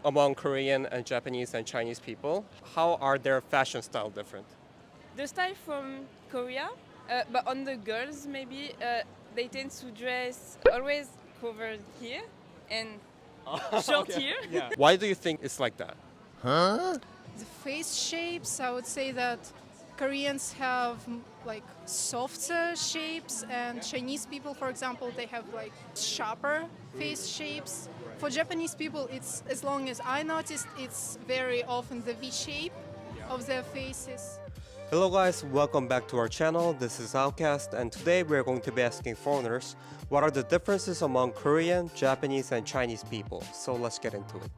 among Korean and Japanese and Chinese people? How are their fashion style different? The style from Korea, but on the girls maybe, they tend to dress always covered here and short here. Yeah. Why do you think it's like that? The face shapes, I would say that Koreans have like softer shapes, and Chinese people, for example, they have like sharper face shapes. For Japanese people, it's, as long as I noticed, it's very often the V shape of their faces. Hello guys, welcome back to our channel. This is Outcast, and today we're going to be asking foreigners what are the differences among Korean, Japanese, and Chinese people. So let's get into it.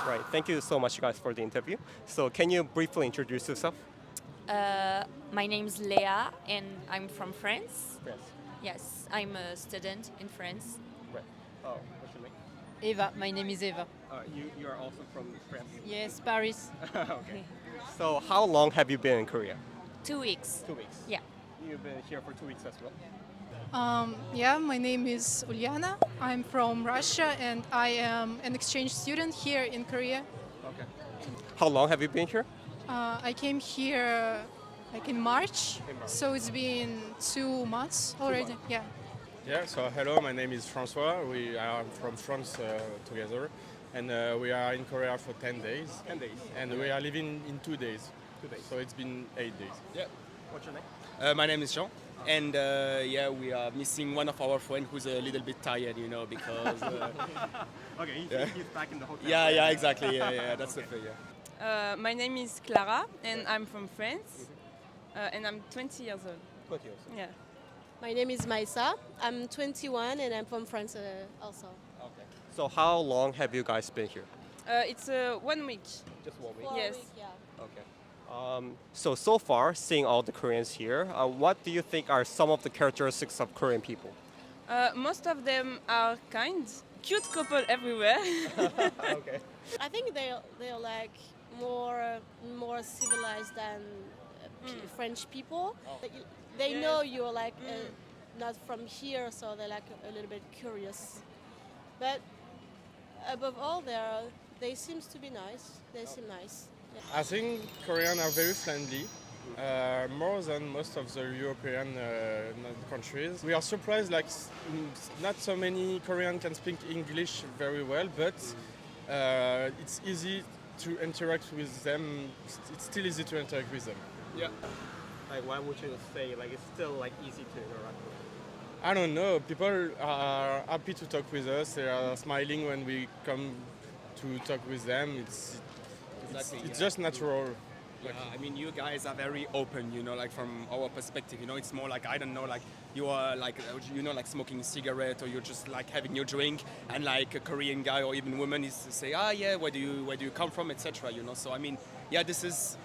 Right, thank you so much guys for the interview. So can you briefly introduce yourself? My name's Leah and I'm from France. France. Yes, I'm a student in France. Right. Oh, what's your name? Eva, my name is Eva. You are also from France? Yes, Paris. Okay. So how long have you been in Korea? 2 weeks. 2 weeks. Yeah. You've been here for 2 weeks as well? Yeah, my name is Ulyana. I'm from Russia, and I am an exchange student here in Korea. Okay. How long have you been here? I came here like in March, so it's been 2 months already. Yeah. Yeah, so hello, my name is François. We are from France together, and we are in Korea for 10 days. 10 days. And we are living in 2 days. 2 days. So it's been 8 days. Yeah. What's your name? My name is Jean, and yeah, we are missing one of our friends who's a little bit tired, you know, because. Okay, he's back in the hotel. Yeah, exactly. Yeah, that's the thing. Yeah. My name is Clara, and I'm from France, and I'm 20 years old. 20 years. Yeah. My name is Maïsa. I'm 21 and I'm from France also. Okay. So how long have you guys been here? It's 1 week. Just 1 week. For a Yes. week, yeah. Okay. So far, seeing all the Koreans here, what do you think are some of the characteristics of Korean people? Most of them are kind. Cute couple everywhere. Okay. I think they're like more civilized than French people. They know you're like not from here, so they're like a little bit curious. But above all, they seem to be nice. They seem nice. Yeah. I think Koreans are very friendly, more than most of the European countries. We are surprised, like not so many Koreans can speak English very well, but it's easy to interact with them. It's still easy to interact with them. Yeah. Like, why would you say like it's still like easy to interact with? I don't know. People are happy to talk with us. They are smiling when we come to talk with them. It's just natural. Yeah, I mean, you guys are very open, you know, like from our perspective, you know, it's more like, I don't know, like you are like, you know, like smoking a cigarette or you're just like having your drink and like a Korean guy or even woman is to say, yeah, where do you come from, etc. You know, so I mean, yeah, this is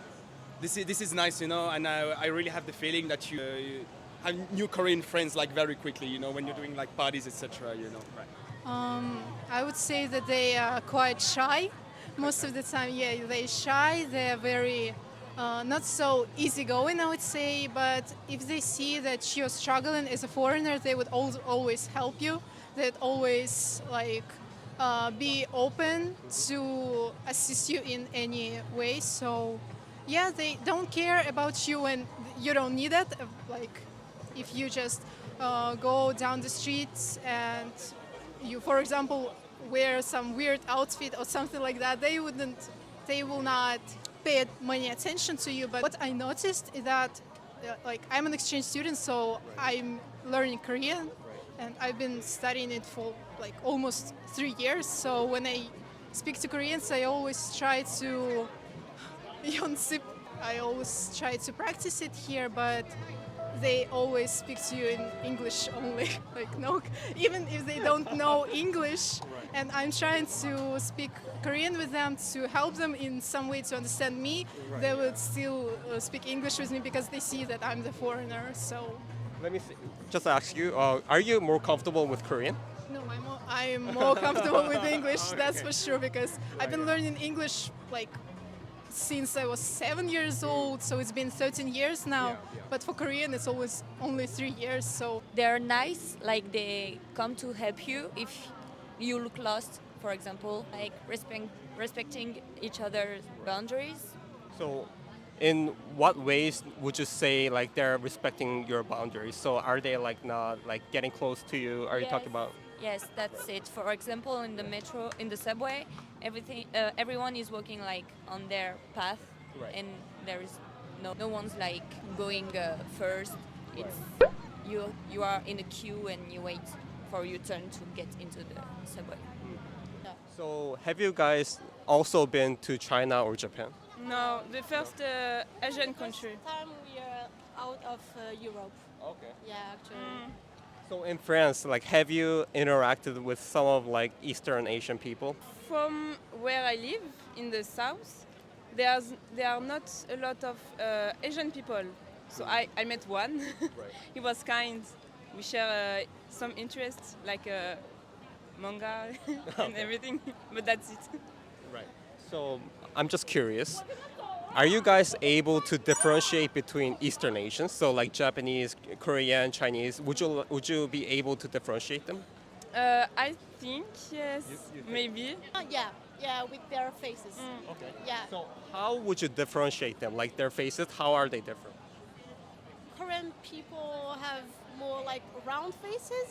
nice, you know, and I really have the feeling that you have new Korean friends like very quickly, you know, when you're doing like parties, etc. You know. Right. I would say that they are quite shy. Most of the time, yeah, they're shy. They're very not so easygoing, I would say. But if they see that you're struggling as a foreigner, they would always help you. They'd always like be open to assist you in any way. So, yeah, they don't care about you when you don't need it. Like if you just go down the streets and you, for example, wear some weird outfit or something like that, they will not pay many attention to you. But what I noticed is that like I'm an exchange student, so I'm learning Korean, and I've been studying it for like almost 3 years. So when I speak to Koreans, I always try to practice it here, but they always speak to you in English only. Like no, even if they don't know English, and I'm trying to speak Korean with them to help them in some way to understand me, they would still speak English with me because they see that I'm the foreigner. So Let me just ask you, are you more comfortable with Korean? no, I'm more comfortable with English. That's for sure, because I've been learning English like since I was 7 years old, so it's been 13 years now. But for Korean, it's always only 3 years. So They're nice, like they come to help you you look lost, for example, like respecting each other's boundaries. So, in what ways would you say like they're respecting your boundaries? So, are they like not like getting close to you? Are you talking about? Yes, that's it. For example, in the metro, in the subway, everyone is walking like on their path, Right. and there is no one's like going first. It's you are in a queue and you wait for your turn to get into the subway. So, have you guys also been to China or Japan? No, the first Asian country. Time we are out of Europe. Okay. Yeah, actually. So in France, like, have you interacted with some of like Eastern Asian people? From where I live in the south, there are not a lot of Asian people. So I met one. He was kind. We share some interests like manga and everything, but that's it. Right. So I'm just curious. Are you guys able to differentiate between Eastern Asians, so like Japanese, Korean, Chinese? Would you be able to differentiate them? I think yes, maybe. Yeah, with their faces. Okay. Yeah. So how would you differentiate them? Like their faces, how are they different? Korean people have more like round faces.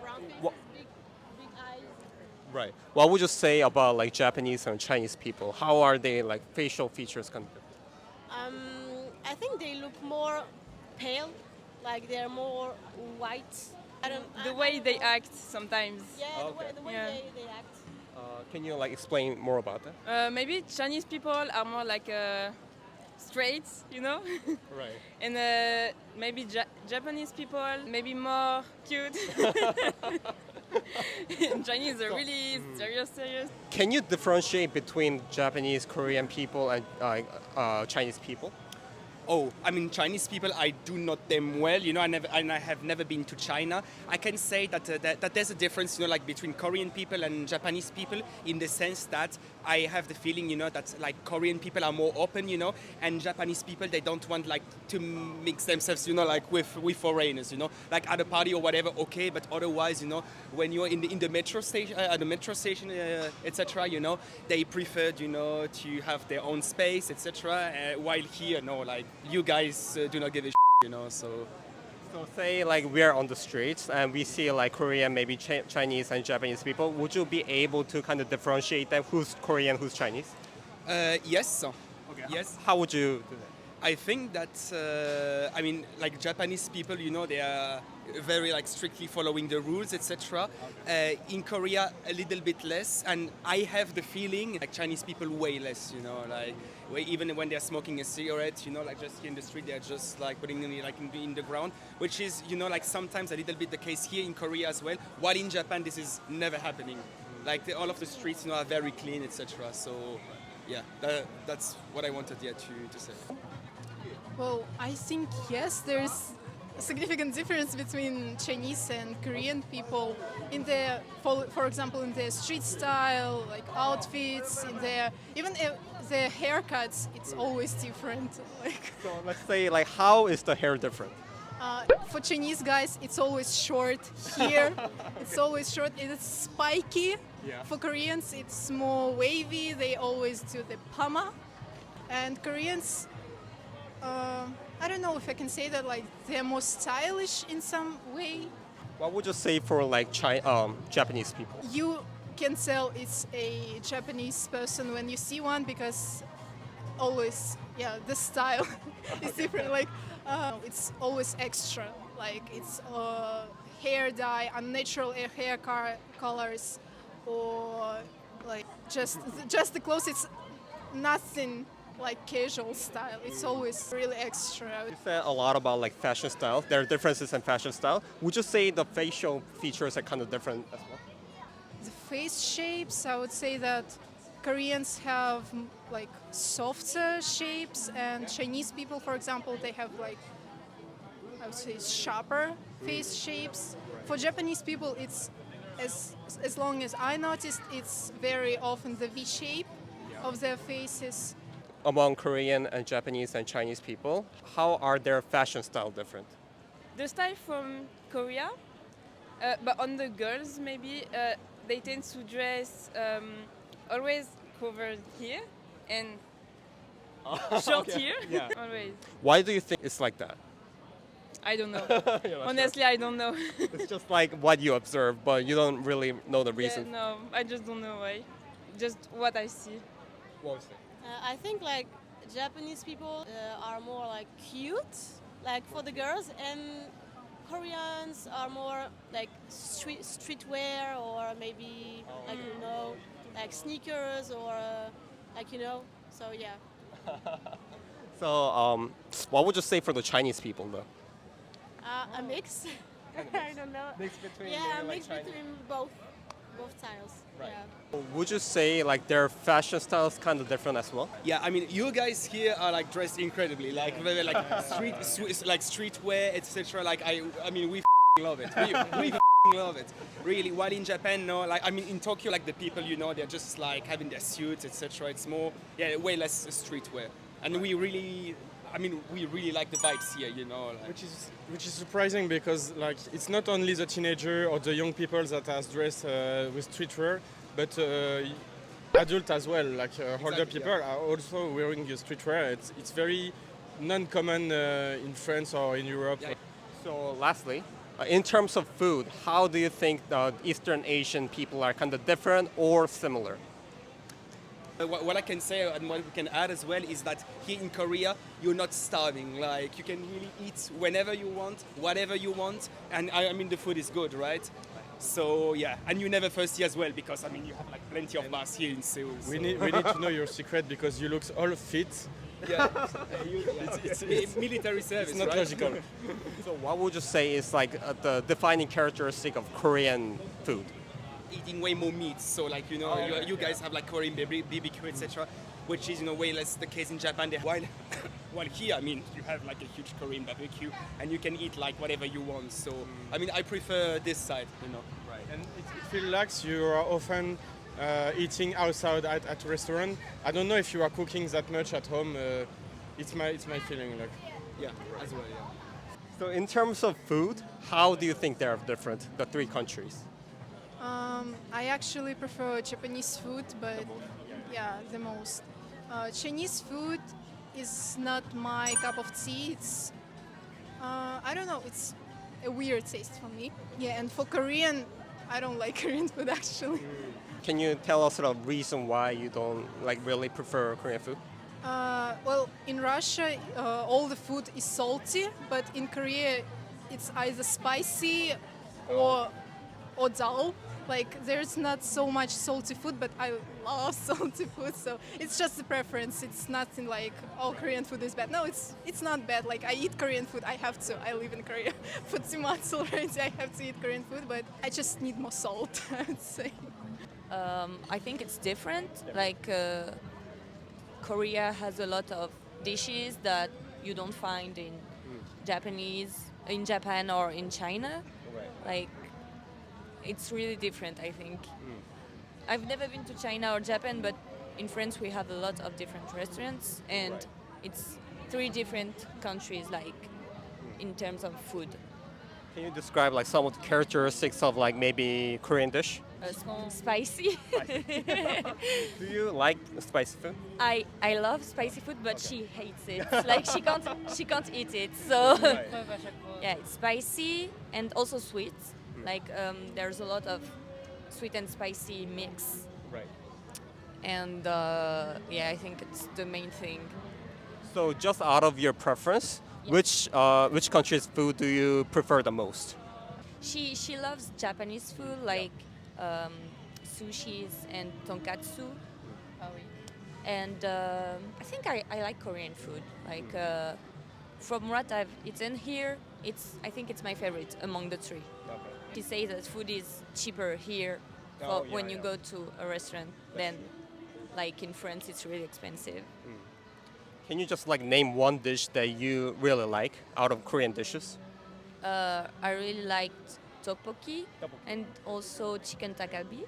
Round faces, Wha- big eyes. Right. What would you say about like Japanese and Chinese people? How are they like facial features kind of different? I think they look more pale, like they're more white. The way they act sometimes. Yeah, Okay. the way Yeah. they act. Can you like explain more about that? Maybe Chinese people are more like straight, you know, Right. and maybe Japanese people maybe more cute. Chinese are really serious. Can you differentiate between Japanese, Korean people and Chinese people? Oh, I mean, Chinese people, I do know them well. You know, I have never been to China. I can say that there's a difference, you know, like between Korean people and Japanese people, in the sense that I have the feeling, you know, that like Korean people are more open, you know, and Japanese people, they don't want like to mix themselves, you know, like with foreigners, you know, like at a party or whatever, okay, but otherwise, you know, when you're in the metro station, etc., you know, they preferred, you know, to have their own space, etc. While here, no, like you guys do not give a you know, so. So say like we're on the streets and we see like Korean, maybe Chinese and Japanese people. Would you be able to kind of differentiate them? Who's Korean, who's Chinese? Yes. Okay. Yes. How would you do that? I think that I mean, like Japanese people, you know, they are very like strictly following the rules, etc. In Korea, a little bit less, and I have the feeling like Chinese people way less, you know, like even when they're smoking a cigarette, you know, like just here in the street, they're just like putting it like in the ground, which is, you know, like sometimes a little bit the case here in Korea as well. While in Japan, this is never happening. Like all of the streets, you know, are very clean, etc. So, yeah, that's what I wanted here to say. Well, I think yes, there's a significant difference between Chinese and Korean people in their, for example, in their street style, like outfits, in their even their haircuts. It's always different. Like So let's say like how is the hair different? for Chinese guys, it's always short here. It's always short. It's spiky. Yeah. For Koreans, it's more wavy. They always do the pama, and Koreans. I don't know if I can say that like they're more stylish in some way. What would you say for like Japanese people? You can tell it's a Japanese person when you see one because always, yeah, the style is different. Like it's always extra. Like it's hair dye, unnatural hair colors, or like just the clothes. It's nothing like casual style. It's always really extra. You said a lot about like fashion style. There are differences in fashion style. Would you say the facial features are kind of different as well? The face shapes, I would say that Koreans have like softer shapes, and Chinese people, for example, they have like, I would say, sharper face shapes. For Japanese people, it's as long as I noticed, it's very often the V shape of their faces. Among Korean and Japanese and Chinese people, how are their fashion style different? The style from Korea But on the girls, maybe they tend to dress always covered here and short here. Yeah. Always. Why do you think it's like that? I don't know. You're not Honestly, I don't know. sure. It's just like what you observe, but you don't really know the Yeah, reason. no, I just don't know why. Just what I see. What was it? I think like Japanese people are more like cute, like for the girls, and Koreans are more like streetwear or maybe like like sneakers or like So yeah. So, what would you say for the Chinese people, though? A mix. I don't know. Mix between Yeah, a mix between both styles. Right. Yeah. Would you say like their fashion style is kind of different as well? Yeah, I mean, you guys here are like dressed incredibly, like very like like streetwear, etc. Like I mean, we love it. We love it. Really. While in Japan, no, like I mean, in Tokyo, like the people, they're just like having their suits, etc. It's more, way less streetwear, and we really like the vibes here, Like. Which is surprising because like it's not only the teenager or the young people that are dressed with streetwear, but adult as well. Like older Exactly, people are also wearing streetwear. It's very non-common in France or in Europe. Yeah. So, lastly, in terms of food, how do you think the Eastern Asian people are kind of different or similar? What I can say and what we can add as well is that here in Korea, you're not starving. Like you can really eat whenever you want, whatever you want, and I mean the food is good, right? So yeah, and you're never thirsty as well because I mean you have like plenty of bars here in Seoul. We so- need to know your secret because you look all fit. Yeah, it's military service. It's not right? logical. So, what would you say is like the defining characteristic of Korean food? Eating way more meat. So like you guys have like Korean BBQ, etc., which is way less the case in Japan. While here, I mean, you have like a huge Korean barbecue, and you can eat like whatever you want. So I mean, I prefer this side. Right. And it feels like you are often eating outside at a restaurant. I don't know if you are cooking that much at home. It's my feeling. Like. Yeah, as well. Yeah. So, in terms of food, how do you think they're different, the three countries? I actually prefer Japanese food, but yeah, the most. Chinese food is not my cup of tea. It's I don't know. It's a weird taste for me. Yeah, and for Korean, I don't like Korean food actually. Can you tell us the reason why you don't like really prefer Korean food? Well, in Russia, all the food is salty, but in Korea, it's either spicy or dull. Like there's not so much salty food, but I love salty food, so it's just a preference. It's nothing like Korean food is bad. No, it's not bad. Like I eat Korean food. I have to. I live in Korea for 2 months already. I have to eat Korean food, but I just need more salt. I would say. I think it's different. Like Korea has a lot of dishes that you don't find in Japan or in China. Like it's really different, I think. I've never been to China or Japan, but in France we have a lot of different restaurants, and it's 3 different countries, like in terms of food. Can you describe like some of the characteristics of like maybe Korean dish? Spicy. Do you like spicy food? I love spicy food, but she hates it. Like she can't eat it. So yeah, it's spicy and also sweet. Like there's a lot of sweet and spicy mix. Right. And yeah, I think it's the main thing. So just out of your preference, which country's food do you prefer the most? She loves Japanese food, like sushis and tonkatsu. And I think I like Korean food. Like from what I've eaten here, I think it's my favorite among the 3. Okay. She says that food is cheaper here when you go to a restaurant than like in France. It's really expensive. Can you just like name one dish that you really like out of Korean dishes? I really liked tteokbokki and also chicken takgalbi.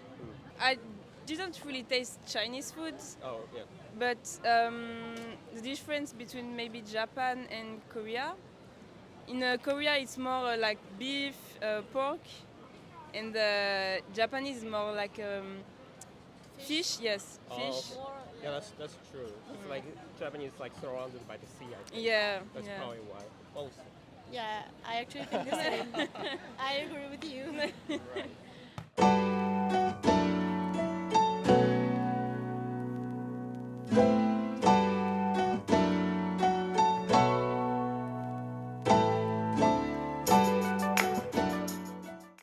I didn't really taste Chinese food, Oh yeah. but the difference between maybe Japan and Korea. In Korea, it's more like beef, pork, and the Japanese is more like fish. Yes, fish. Oh, okay. Yeah, that's true. It's like Japanese like surrounded by the sea. I think. Yeah, That's yeah. probably why. Also. Yeah, I actually think the same. I agree with you. Right.